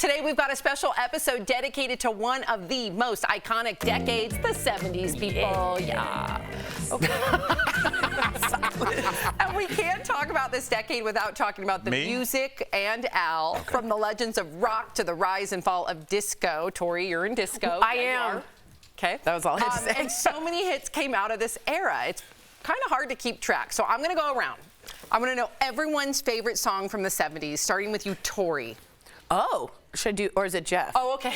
Today we've got a special episode dedicated to one of the most iconic decades, the 70s, people. Yeah. Okay. And we can't talk about this decade without talking about the music and Al. Okay. From the legends of rock to the rise and fall of disco. Tori, you're in disco. I am. Okay. That was all I had to say. And so many hits came out of this era. It's kind of hard to keep track. So I'm going to go around. I'm going to know everyone's favorite song from the 70s, starting with you, Tori. Oh, should I do, or is it Jeff? Oh, okay.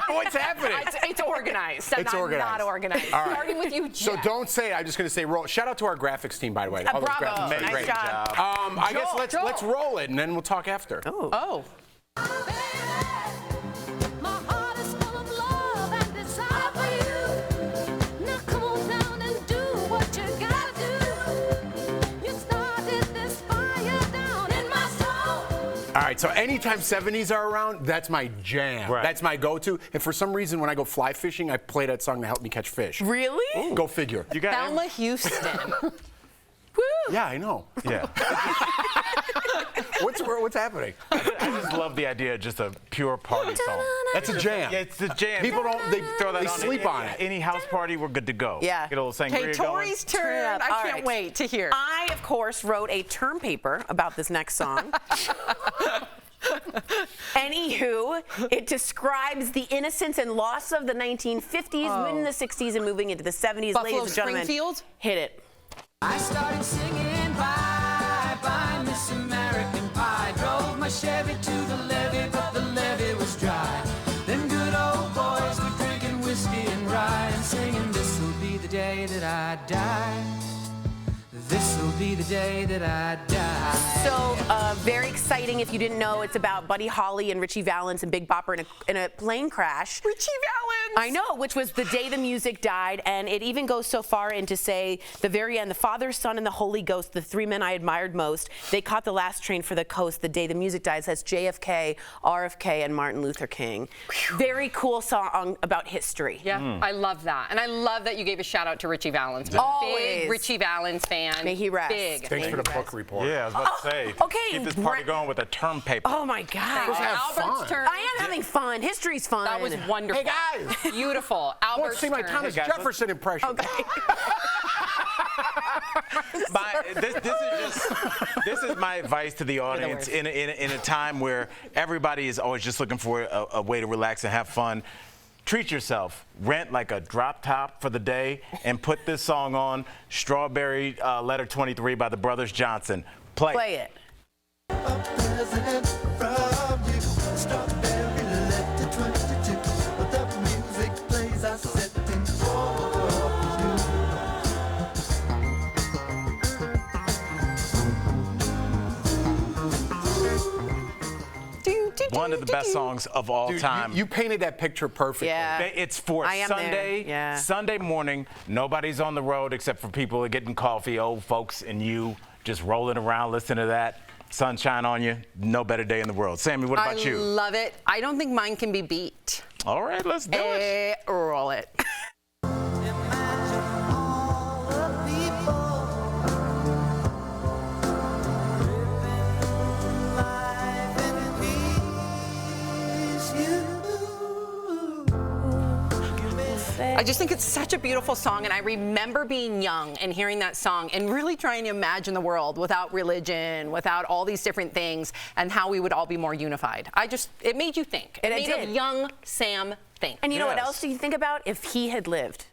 What's happening? It's organized. It's organized. Not organized. All right. Starting with you, Jeff. So don't say it. I'm just going to say roll. Shout out to our graphics team, by the way. All those bravo. graphics. Nice Great job. I guess let's roll it, and then we'll talk after. Oh. All right, so anytime 70s are around, that's my jam. Right. That's my go-to. And for some reason, when I go fly fishing, I play that song to help me catch fish. Really? Ooh. Go figure. You got Thelma Houston. Woo! Yeah, I know. Yeah. What's happening? I just love the idea of just a pure party song. That's a jam. Yeah, it's a jam. People they throw that they on sleep on it. Any house party, we're good to go. Yeah. Get a little sangria Okay, Tori's turn. I can't wait to hear. I, of course, wrote a term paper about this next song. Anywho, it describes the innocence and loss of the 1950s, moving into the 60s, and moving into the 70s. Buffalo, ladies and gentlemen, Springfield? Hit it. I started singing bye, bye, Miss American Pie. Drove my Chevy to the levee, but the levee was dry. Them good old boys were drinking whiskey and rye and singing, this'll be the day that I die. This'll be the day that I die. So, very exciting. If you didn't know, it's about Buddy Holly and Richie Valens and Big Bopper in a plane crash. Richie Valens! I know, which was the day the music died, and it even goes so far in to say, the very end, the Father, Son, and the Holy Ghost, the three men I admired most, they caught the last train for the coast the day the music died. That's JFK, RFK, and Martin Luther King. Very cool song about history. Yeah, I love that. And I love that you gave a shout out to Richie Valens. Always. Big Richie Valens fan. May he rest. Big. Thanks for the book report. Yeah, I was about to say. Okay. Keep this party going with a term paper. Oh my God. Let's have Albert's fun. turn. I am having fun. History's fun. That was wonderful. Hey, guys. Beautiful. Albert's Let's see my turn. Thomas Hey, guys, Jefferson impression. Okay. This is my advice to the audience in a time where everybody is always just looking for a way to relax and have fun. Treat yourself. Rent like a drop top for the day and put this song on, Strawberry Letter 23 by the Brothers Johnson. Play it. One of the best songs of all time. You painted that picture perfectly. Yeah. It's for Sunday morning. Nobody's on the road except for people getting coffee, old folks and you just rolling around, listening to that. Sunshine on you. No better day in the world. Sammy, what about you? I love it. I don't think mine can be beat. All right, let's do it. Roll it. I just think it's such a beautiful song, and I remember being young and hearing that song and really trying to imagine the world without religion, without all these different things, and how we would all be more unified. It made you think. It made a young Sam think. And you know what else do you think about? If he had lived.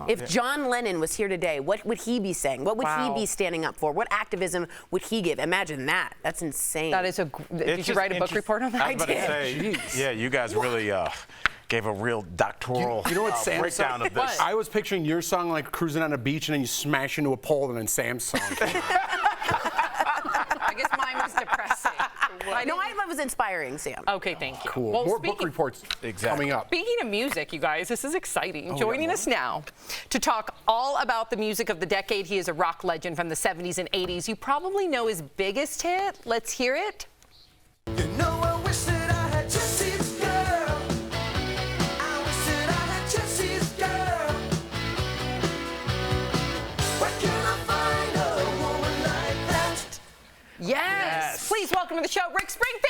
If John Lennon was here today, what would he be saying? What would he be standing up for? What activism would he give? Imagine that. That's insane. That is did you write a book report on that? I was about to say, yeah, you guys really gave a real doctoral breakdown of this. I was picturing your song like cruising on a beach and then you smash into a pole and then Sam's song came out. I guess mine was depressing. No, I was inspiring, Sam. Okay, thank you. Cool. Well, More book reports coming up. Speaking of music, you guys, this is exciting. Joining us now to talk all about the music of the decade. He is a rock legend from the 70s and 80s. You probably know his biggest hit. Let's hear it. You know, I wish that I had Jessie's girl. I wish that I had Jessie's girl. Where can I find a woman like that? Yes. Please welcome to the show, Rick Springfield.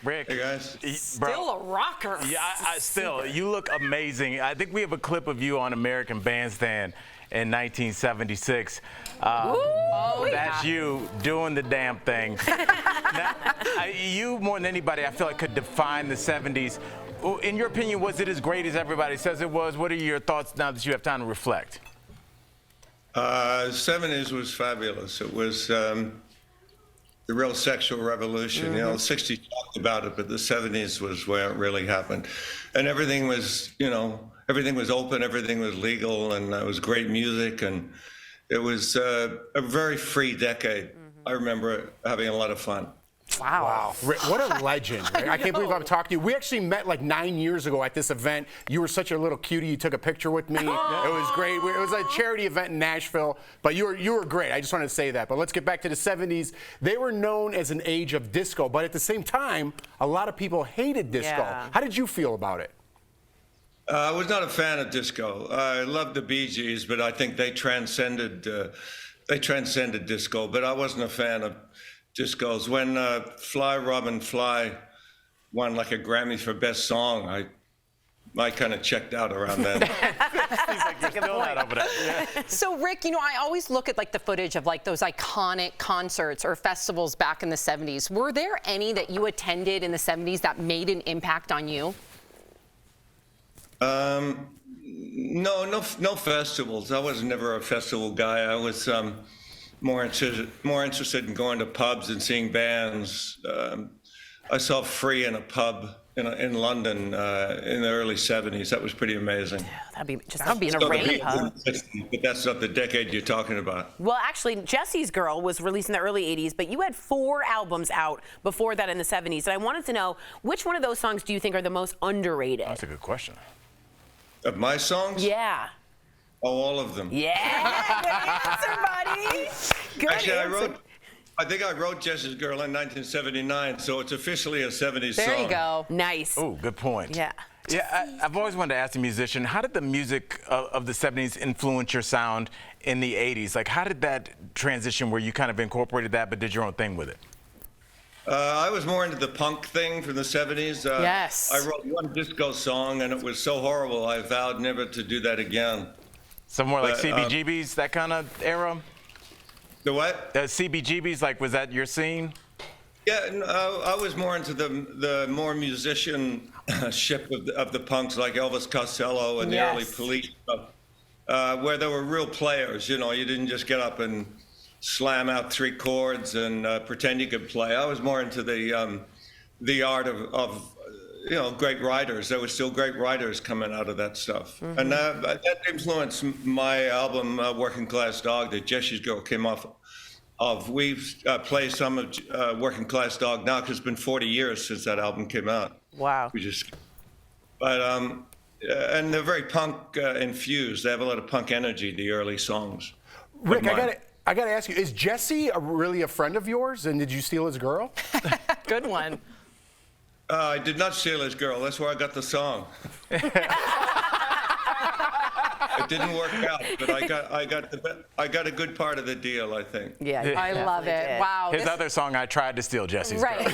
Rick. Hey, guys. Still a rocker. Yeah, still, you look amazing. I think we have a clip of you on American Bandstand in 1976. That's you doing the damn thing. Now, you, more than anybody, I feel like could define the 70s. In your opinion, was it as great as everybody says it was? What are your thoughts now that you have time to reflect? 70s was fabulous. It was the real sexual revolution. You know, the 60s talked about it, but the 70s was where it really happened. And everything was, you know, everything was open, everything was legal, and it was great music. And it was a very free decade. I remember having a lot of fun. Wow. Rick, what a legend. Rick. I can't believe I'm talking to you. We actually met like 9 years ago at this event. You were such a little cutie. You took a picture with me. It was great. It was a charity event in Nashville, but you were great. I just wanted to say that. But let's get back to the 70s. They were known as an age of disco, but at the same time, a lot of people hated disco. Yeah. How did you feel about it? I was not a fan of disco. I loved the Bee Gees, but I think they transcended disco. But I wasn't a fan of discos. When Fly Robin Fly won like a Grammy for Best Song, I kind of checked out around then. Seems like you're still not over that. Yeah. So Rick, you know, I always look at like the footage of like those iconic concerts or festivals back in the 70s. Were there any that you attended in the 70s that made an impact on you? No festivals. I was never a festival guy. I was more interested in going to pubs and seeing bands. I saw Free in a pub in London in the early 70s. That was pretty amazing. That'd be in a rave pub. But that's not the decade you're talking about. Well, actually, Jessie's Girl was released in the early 80s, but you had 4 albums out before that in the 70s. And I wanted to know, which one of those songs do you think are the most underrated? That's a good question. Of my songs? Yeah. Oh, all of them. Yeah, good answer, buddy. Good Actually, answer. I think I wrote Jessie's Girl in 1979, so it's officially a 70s song. There you go. Nice. Oh, good point. Yeah. Yeah, I've always wanted to ask a musician, how did the music of the 70s influence your sound in the 80s? Like, how did that transition where you kind of incorporated that but did your own thing with it? I was more into the punk thing from the 70s. Yes. I wrote one disco song, and it was so horrible, I vowed never to do that again. Some more like CBGBs, that kind of era? The what? The CBGBs, like, was that your scene? Yeah, I was more into the more musicianship of the punks, like Elvis Costello and the early Police stuff, where there were real players. You know, you didn't just get up and slam out 3 chords and pretend you could play. I was more into the art of you know, great writers. There were still great writers coming out of that stuff. And that influenced my album, Working Class Dog, that Jessie's Girl came off of. We've played some of Working Class Dog now, because it's been 40 years since that album came out. Wow. And they're very punk infused. They have a lot of punk energy, the early songs. Rick, I got to ask you, is Jessie really a friend of yours, and did you steal his girl? Good one. I did not steal his girl. That's where I got the song. It didn't work out, but I got a good part of the deal, I think. Yeah, I love it. did. Wow. His other song, I Tried to Steal Jessie's Girl.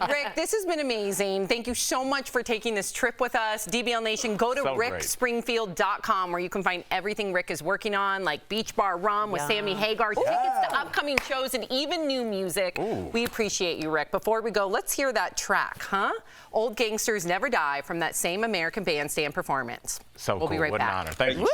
Rick, this has been amazing. Thank you so much for taking this trip with us. DBL Nation, go to rickspringfield.com where you can find everything Rick is working on, like Beach Bar Rum with Sammy Hagar, tickets to upcoming shows, and even new music. We appreciate you, Rick. Before we go, let's hear that track, huh? Old Gangsters Never Die from that same American Bandstand performance. So we'll cool. be right what back. an honor. Thank you. Woo!